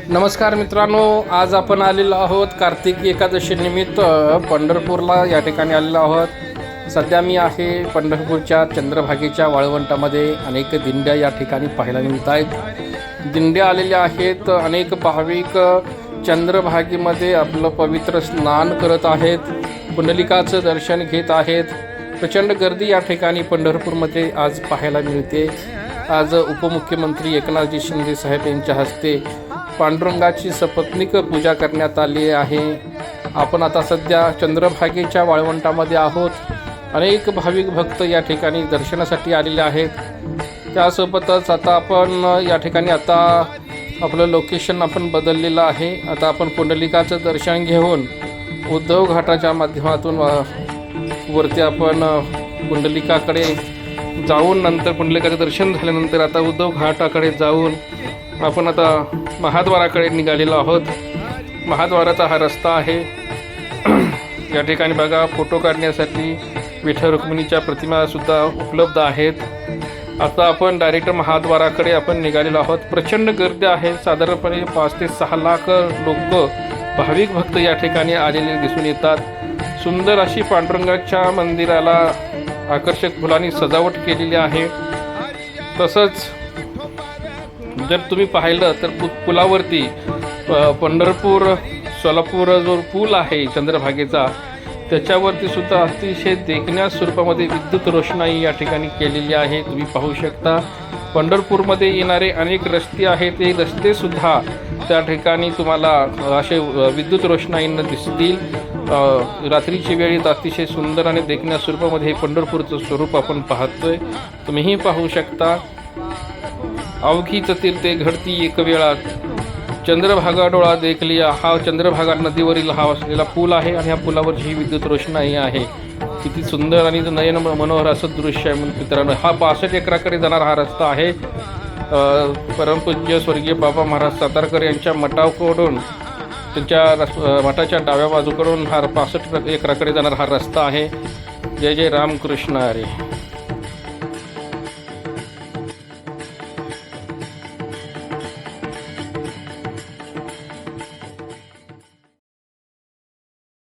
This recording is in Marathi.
नमस्कार मित्रांनो, आज आपण आलेलो आहोत कार्तिकी एकादशी निमित्त पंढरपूरला या ठिकाणी आलेलो आहोत। सध्या मी आहे पंढरपूरच्या चंद्रभागेच्या वाळवंटामध्ये। अनेक दिंड्या या ठिकाणी पाहायला मिळत आहेत। दिंड्या आलेल्या आहेत। अनेक भाविक चंद्रभागेमध्ये आपलं पवित्र स्नान करत आहेत, पुंडलिकाचं दर्शन घेत आहेत। प्रचंड गर्दी या ठिकाणी पंढरपूरमध्ये आज पाहायला मिळते। आज उपमुख्यमंत्री एकनाथजी शिंदे साहेब यांच्या हस्ते पांडुरंगाची सपत्नीक पूजा करण्यात आली आहे। आपण आता सध्या चंद्रभागेच्या वाळवंटामध्ये आहोत। अनेक भाविक भक्त या ठिकाणी दर्शनासाठी आलेले आहेत। त्यासोबतच आता आपण या ठिकाणी आपलं लोकेशन आपण बदललेलं आहे। आता आपण पुंडलिकाचं दर्शन घेऊन उद्धव घाटाच्या माध्यमातून वरती आपण पुंडलिकाकडे जाऊन नंतर पुंडलिकाचं दर्शन झाल्यानंतर आता उद्धव घाटाकडे जाऊन आपण आता महाद्वाराकडे निघालेलो आहोत। महाद्वाराचा हा रस्ता आहे। या ठिकाणी बघा, फोटो काढण्यासाठी विठ्ठल रुक्मिणीच्या प्रतिमासुद्धा उपलब्ध आहेत। आता आपण डायरेक्ट महाद्वाराकडे आपण निघालेलो आहोत। प्रचंड गर्दी आहे। साधारणपणे 5 ते 6 लाख लोक भाविक भक्त या ठिकाणी आलेले दिसून येतात। सुंदर अशी पांडुरंगाच्या मंदिराला आकर्षक फुलांनी सजावट केलेली आहे। तसंच जर तुम्ही पाहिलं तर पुलावरती पंढरपूर सोलापूर जो पूल आहे चंद्रभागेचा, त्याच्यावरती सुद्धा अतिशय देखण्या स्वरूपामध्ये विद्युत रोषणाई या ठिकाणी केलेली आहे। तुम्ही पाहू शकता पंढरपूरमध्ये येणारे अनेक रस्ते आहेत, ते रस्तेसुद्धा त्या ठिकाणी तुम्हाला असे विद्युत रोषणाईनं दिसतील। रात्रीची वेळेत अतिशय सुंदर आणि देखण्या स्वरूपामध्ये पंढरपूरचं स्वरूप आपण पाहतोय। तुम्हीही पाहू शकता। अवघीच तीर्थे घडती एक वेळा, चंद्रभागा डोळा देखलिया। हा चंद्रभागा नदीवरील हा असलेला पूल आहे आणि ह्या पुलावरची ही विद्युत रोषणाई आहे। किती सुंदर आणि नयन मनोहर असं दृश्य आहे मित्रांनो। हा 62 एकराकडे जाणारा हा रस्ता आहे। परमपूज्य स्वर्गीय बाबा महाराज सातारकर यांच्या मठाकडून, त्यांच्या मठाच्या डाव्या बाजूकडून हा 65 एकराकडे जाणारा हा रस्ता आहे। जय जय रामकृष्ण हरी।